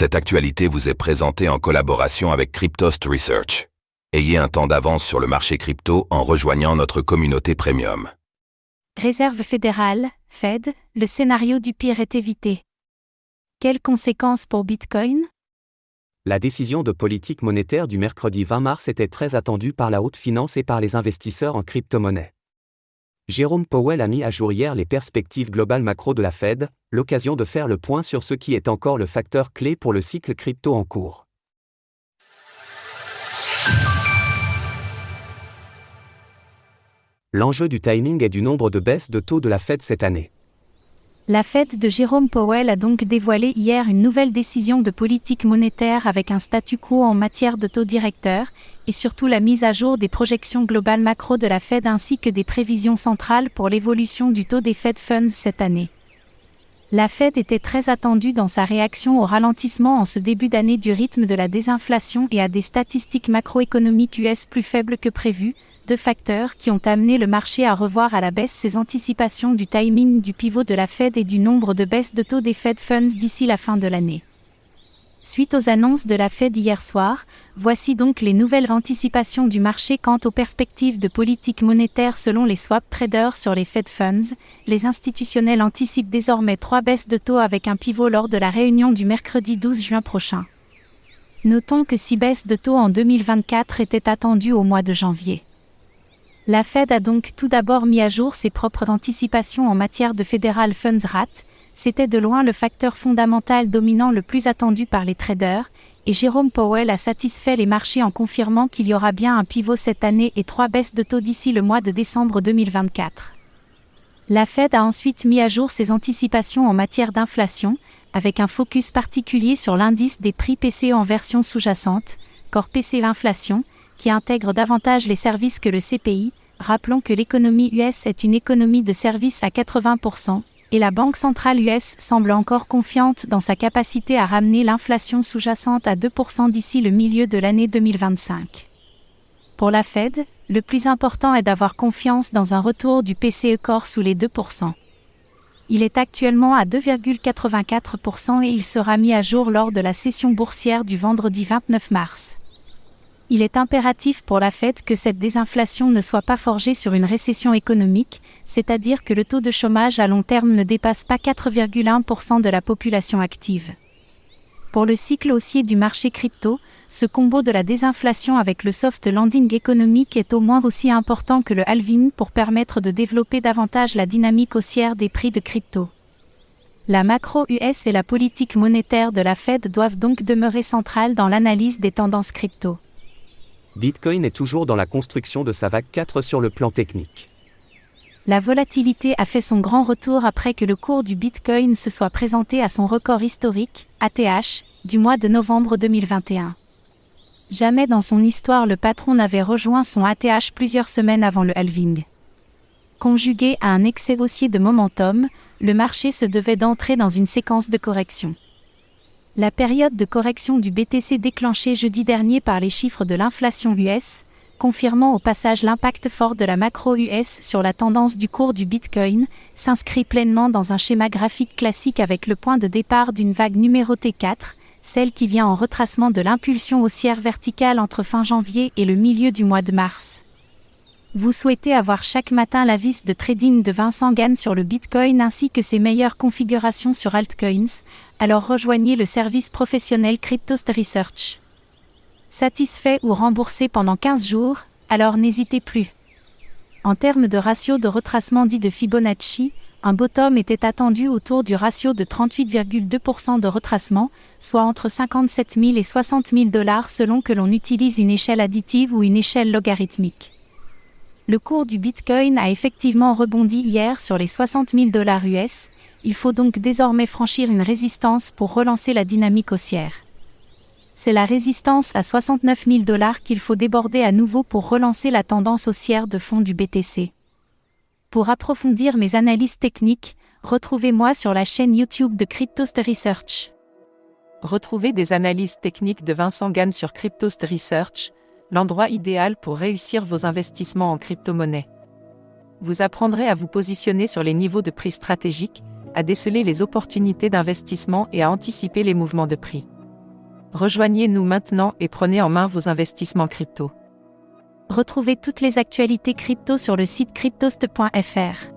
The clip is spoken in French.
Cette actualité vous est présentée en collaboration avec Cryptost Research. Ayez un temps d'avance sur le marché crypto en rejoignant notre communauté premium. Réserve fédérale, Fed, le scénario du pire est évité. Quelles conséquences pour Bitcoin ? La décision de politique monétaire du mercredi 20 mars était très attendue par la haute finance et par les investisseurs en crypto-monnaies. Jérôme Powell a mis à jour hier les perspectives globales macro de la Fed, l'occasion de faire le point sur ce qui est encore le facteur clé pour le cycle crypto en cours. L'enjeu du timing et du nombre de baisses de taux de la Fed cette année. La Fed de Jérôme Powell a donc dévoilé hier une nouvelle décision de politique monétaire avec un statu quo en matière de taux directeur, et surtout la mise à jour des projections globales macro de la Fed ainsi que des prévisions centrales pour l'évolution du taux des Fed Funds cette année. La Fed était très attendue dans sa réaction au ralentissement en ce début d'année du rythme de la désinflation et à des statistiques macroéconomiques US plus faibles que prévues, deux facteurs qui ont amené le marché à revoir à la baisse ses anticipations du timing du pivot de la Fed et du nombre de baisses de taux des Fed Funds d'ici la fin de l'année. Suite aux annonces de la Fed hier soir, voici donc les nouvelles anticipations du marché quant aux perspectives de politique monétaire selon les swap traders sur les Fed Funds. Les institutionnels anticipent désormais 3 baisses de taux avec un pivot lors de la réunion du mercredi 12 juin prochain. Notons que 6 baisses de taux en 2024 étaient attendues au mois de janvier. La Fed a donc tout d'abord mis à jour ses propres anticipations en matière de Federal Funds Rate. C'était de loin le facteur fondamental dominant le plus attendu par les traders, et Jérôme Powell a satisfait les marchés en confirmant qu'il y aura bien un pivot cette année et 3 baisses de taux d'ici le mois de décembre 2024. La Fed a ensuite mis à jour ses anticipations en matière d'inflation, avec un focus particulier sur l'indice des prix PCE en version sous-jacente, Core PCE Inflation, qui intègre davantage les services que le CPI. Rappelons que l'économie US est une économie de services à 80%, et la Banque centrale US semble encore confiante dans sa capacité à ramener l'inflation sous-jacente à 2% d'ici le milieu de l'année 2025. Pour la Fed, le plus important est d'avoir confiance dans un retour du PCE Core sous les 2%. Il est actuellement à 2,84% et il sera mis à jour lors de la session boursière du vendredi 29 mars. Il est impératif pour la Fed que cette désinflation ne soit pas forgée sur une récession économique, c'est-à-dire que le taux de chômage à long terme ne dépasse pas 4,1% de la population active. Pour le cycle haussier du marché crypto, ce combo de la désinflation avec le soft landing économique est au moins aussi important que le halving pour permettre de développer davantage la dynamique haussière des prix de crypto. La macro US et la politique monétaire de la Fed doivent donc demeurer centrales dans l'analyse des tendances crypto. Bitcoin est toujours dans la construction de sa vague 4 sur le plan technique. La volatilité a fait son grand retour après que le cours du Bitcoin se soit présenté à son record historique, ATH, du mois de novembre 2021. Jamais dans son histoire le patron n'avait rejoint son ATH plusieurs semaines avant le halving. Conjugué à un excès haussier de momentum, le marché se devait d'entrer dans une séquence de correction. La période de correction du BTC déclenchée jeudi dernier par les chiffres de l'inflation US, confirmant au passage l'impact fort de la macro US sur la tendance du cours du Bitcoin, s'inscrit pleinement dans un schéma graphique classique avec le point de départ d'une vague numérotée 4, celle qui vient en retracement de l'impulsion haussière verticale entre fin janvier et le milieu du mois de mars. Vous souhaitez avoir chaque matin l'avis de trading de Vincent Gann sur le Bitcoin ainsi que ses meilleures configurations sur altcoins, alors rejoignez le service professionnel Cryptost Research. Satisfait ou remboursé pendant 15 jours, alors n'hésitez plus. En termes de ratio de retracement dit de Fibonacci, un bottom était attendu autour du ratio de 38,2% de retracement, soit entre 57 000 et 60 000 $ selon que l'on utilise une échelle additive ou une échelle logarithmique. Le cours du Bitcoin a effectivement rebondi hier sur les 60 000 $ US, il faut donc désormais franchir une résistance pour relancer la dynamique haussière. C'est la résistance à 69 000 $ qu'il faut déborder à nouveau pour relancer la tendance haussière de fond du BTC. Pour approfondir mes analyses techniques, retrouvez-moi sur la chaîne YouTube de Cryptost Research. Retrouvez des analyses techniques de Vincent Gann sur Cryptost Research, l'endroit idéal pour réussir vos investissements en crypto-monnaie. Vous apprendrez à vous positionner sur les niveaux de prix stratégiques, à déceler les opportunités d'investissement et à anticiper les mouvements de prix. Rejoignez-nous maintenant et prenez en main vos investissements crypto. Retrouvez toutes les actualités crypto sur le site cryptost.fr.